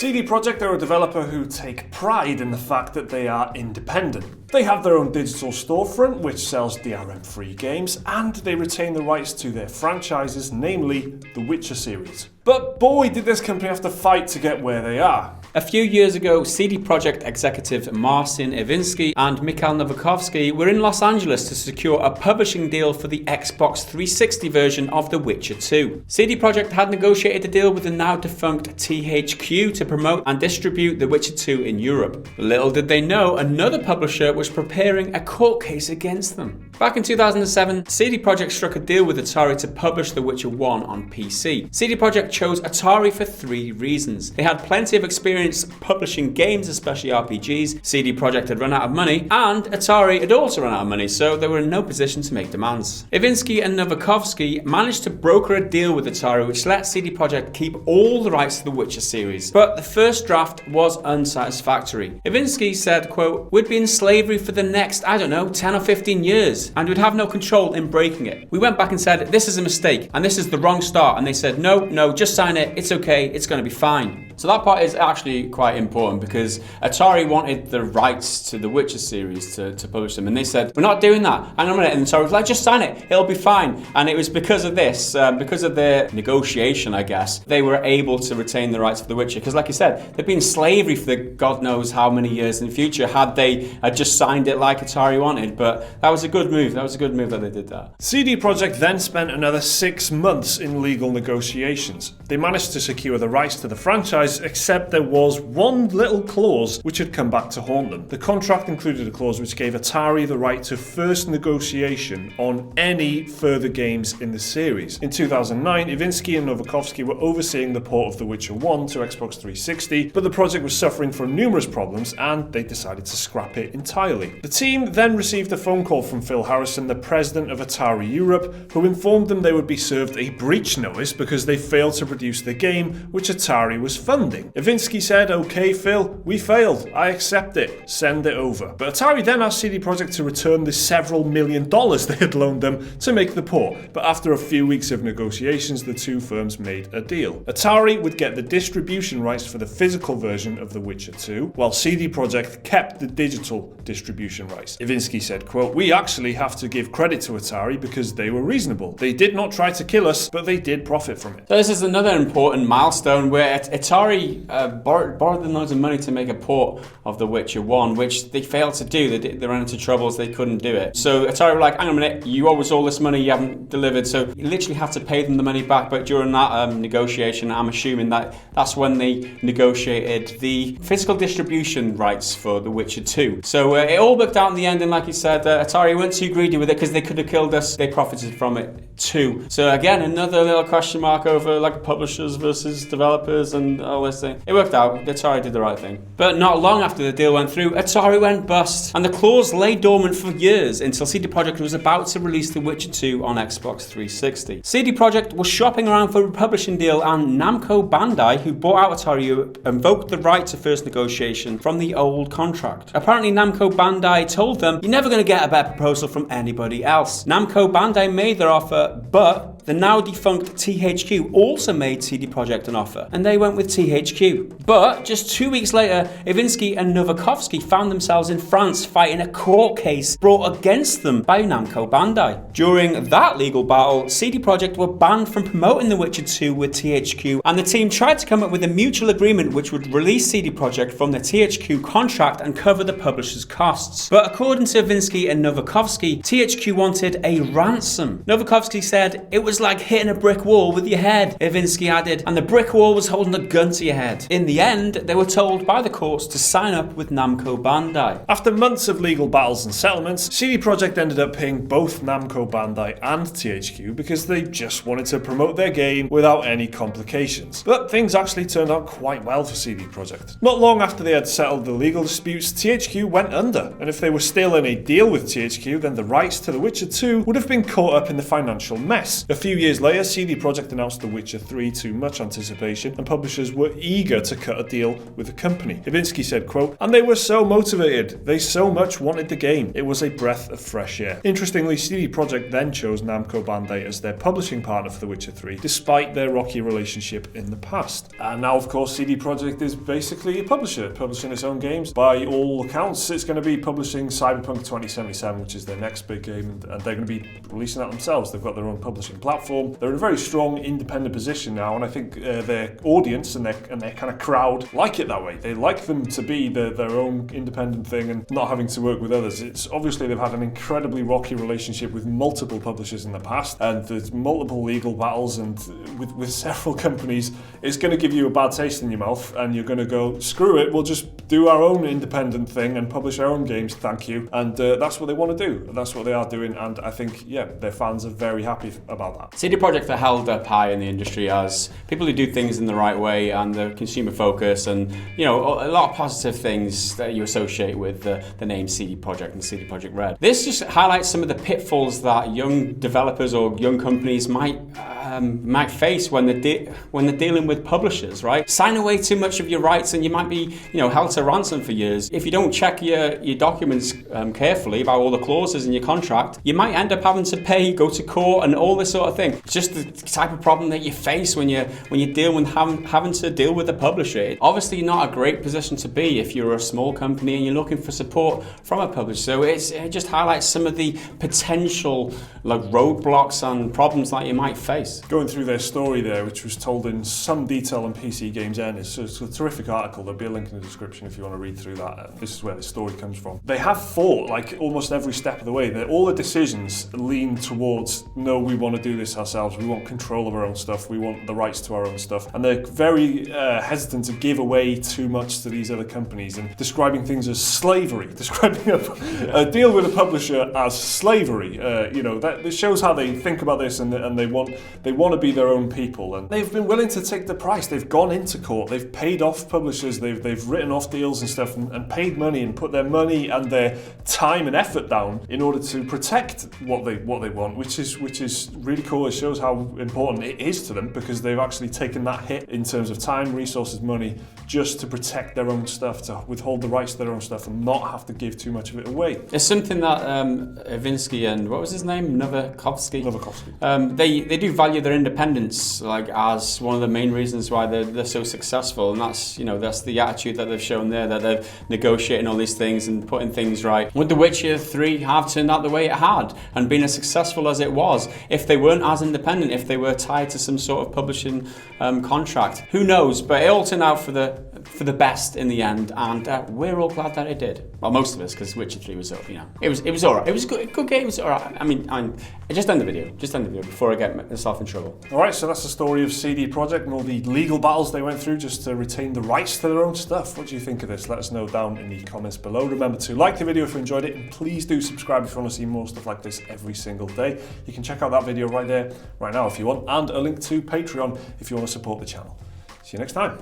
CD Projekt are a developer who take pride in the fact that they are independent. They have their own digital storefront which sells DRM-free games, and they retain the rights to their franchises, namely the Witcher series. But boy, did this company have to fight to get where they are. A few years ago, CD Projekt executive Marcin Iwinski and Mikhail Novakovsky were in Los Angeles to secure a publishing deal for the Xbox 360 version of The Witcher 2. CD Projekt had negotiated a deal with the now defunct THQ to promote and distribute The Witcher 2 in Europe. Little did they know, another publisher was preparing a court case against them. Back in 2007, CD Projekt struck a deal with Atari to publish The Witcher 1 on PC. CD Projekt chose Atari for 3 reasons. They had plenty of experience publishing games, especially RPGs, CD Projekt had run out of money, and Atari had also run out of money, so they were in no position to make demands. Iwinski and Novakovsky managed to broker a deal with Atari which let CD Projekt keep all the rights to the Witcher series, but the first draft was unsatisfactory. Iwinski said, quote, "We'd be in slavery for the next, 10 or 15 years, and we'd have no control in breaking it. We went back and said, this is a mistake, and this is the wrong start, and they said, no, just sign it, it's okay, it's going to be fine." So that part is actually quite important because Atari wanted the rights to the Witcher series to publish them, and they said, we're not doing that. Hang on a minute, and Atari was like, just sign it, it'll be fine. And it was because of this, because of their negotiation, I guess, they were able to retain the rights for The Witcher. Because like you said, they've been in slavery for God knows how many years in the future had they just signed it like Atari wanted. But that was a good move. That was a good move that they did that. CD Projekt then spent another 6 months in legal negotiations. They managed to secure the rights to the franchise, except there was one little clause which had come back to haunt them. The contract included a clause which gave Atari the right to first negotiation on any further games in the series. In 2009, Iwinski and Novakovsky were overseeing the port of The Witcher 1 to Xbox 360, but the project was suffering from numerous problems and they decided to scrap it entirely. The team then received a phone call from Phil Harrison, the president of Atari Europe, who informed them they would be served a breach notice because they failed to produce the game which Atari was funding. Iwinski said, "Okay Phil, we failed, I accept it, send it over." But Atari then asked CD Projekt to return the several $1 million they had loaned them to make the port, but after a few weeks of negotiations, the two firms made a deal. Atari would get the distribution rights for the physical version of The Witcher 2, while CD Projekt kept the digital distribution rights. Iwinski said, quote, "We actually have to give credit to Atari because they were reasonable. They did not try to kill us, but they did profit from it." So this is another important milestone where Atari borrowed them loads of money to make a port of The Witcher 1, which they failed to do. They ran into troubles, they couldn't do it. So Atari were like, hang on a minute, you owe us all this money you haven't delivered, so you literally have to pay them the money back. But during that negotiation, I'm assuming that's when they negotiated the physical distribution rights for The Witcher 2. So it all worked out in the end, and like you said, Atari weren't too greedy with it because they could have killed us. They profited from it too. So again, another little question mark over like publishers versus developers and all this thing. It worked out. Atari did the right thing. But not long after the deal went through, Atari went bust, and the clause lay dormant for years until CD Projekt was about to release The Witcher 2 on Xbox 360. CD Projekt was shopping around for a publishing deal, and Namco Bandai, who bought out Atari Europe, invoked the right to first negotiation from the old contract. Apparently Namco Bandai told them, "You're never going to get a better proposal from anybody else." Namco Bandai made their offer, but the now defunct THQ also made CD Projekt an offer, and they went with THQ. But just 2 weeks later, Iwinski and Novakovsky found themselves in France fighting a court case brought against them by Namco Bandai. During that legal battle, CD Projekt were banned from promoting The Witcher 2 with THQ, and the team tried to come up with a mutual agreement which would release CD Projekt from the THQ contract and cover the publisher's costs. But according to Iwinski and Novakovsky, THQ wanted a ransom. Novakovsky said, "It was like hitting a brick wall with your head," Iwinski added, "and the brick wall was holding a gun to your head." In the end, they were told by the courts to sign up with Namco Bandai. After months of legal battles and settlements, CD Projekt ended up paying both Namco Bandai and THQ because they just wanted to promote their game without any complications. But things actually turned out quite well for CD Projekt. Not long after they had settled the legal disputes, THQ went under, and if they were still in a deal with THQ, then the rights to The Witcher 2 would have been caught up in the financial mess. A few years later, CD Projekt announced The Witcher 3 to much anticipation, and publishers were eager to cut a deal with the company. Iwinski said, quote, "And they were so motivated. They so much wanted the game. It was a breath of fresh air." Interestingly, CD Projekt then chose Namco Bandai as their publishing partner for The Witcher 3, despite their rocky relationship in the past. And now, of course, CD Projekt is basically a publisher, publishing its own games. By all accounts, it's going to be publishing Cyberpunk 2077, which is their next big game, and they're going to be releasing that themselves. They've got their own publishing platform. They're in a very strong, independent position now, and I think their audience and their kind of crowd like it that way. They like them to be their own independent thing and not having to work with others. It's obviously they've had an incredibly rocky relationship with multiple publishers in the past, and there's multiple legal battles, and with several companies, it's going to give you a bad taste in your mouth, and you're going to go, screw it, we'll just do our own independent thing and publish our own games, thank you. And that's what they want to do. That's what they are doing, and I think, yeah, their fans are very happy about that. CD Projekt are held up high in the industry as people who do things in the right way and the consumer focus, and a lot of positive things that you associate with the name CD Projekt and CD Projekt Red. This just highlights some of the pitfalls that young developers or young companies might face when they're dealing with publishers, right? Sign away too much of your rights and you might be held to ransom for years. If you don't check your documents carefully about all the clauses in your contract, you might end up having to pay, go to court, and all this sort of thing. It's just the type of problem that you face when you're dealing with having to deal with a publisher. It's obviously not a great position to be if you're a small company and you're looking for support from a publisher. So it just highlights some of the potential roadblocks and problems that you might face. Going through their story there, which was told in some detail on PC Games N, it's a terrific article. There'll be a link in the description if you want to read through that. This is where the story comes from. They have fought almost every step of the way. All the decisions lean towards, no, we want to do this ourselves. We want control of our own stuff. We want the rights to our own stuff. And they're very hesitant to give away too much to these other companies, and describing things as slavery, describing a deal with a publisher as slavery. That shows how they think about this, and they want to be their own people. And they've been willing to take the price. They've gone into court. They've paid off publishers. They've written off deals and stuff, and paid money and put their money and their time and effort down in order to protect what they want, which is really cool. It shows how important it is to them, because they've actually taken that hit in terms of time, resources, money, just to protect their own stuff, to withhold the rights to their own stuff and not have to give too much of it away. It's something that Iwinski and what was his name? Novakovsky. They do value their independence as one of the main reasons why they're so successful, and that's the attitude that they've shown there, that they're negotiating all these things and putting things right. Would The Witcher 3 have turned out the way it had and been as successful as it was if they weren't as independent, if they were tied to some sort of publishing contract? Who knows? But it all turned out for the best in the end, and we're all glad that it did. Well, most of us, because Witcher 3 was it was alright. It was a good game. It was alright. I mean, just end the video before I get myself in trouble. Alright, so that's the story of CD Projekt and all the legal battles they went through just to retain the rights to their own stuff. What do you think of this? Let us know down in the comments below. Remember to like the video if you enjoyed it, and please do subscribe if you want to see more stuff like this every single day. You can check out that video right there, right now if you want, and a link to Patreon if you want to support the channel. See you next time.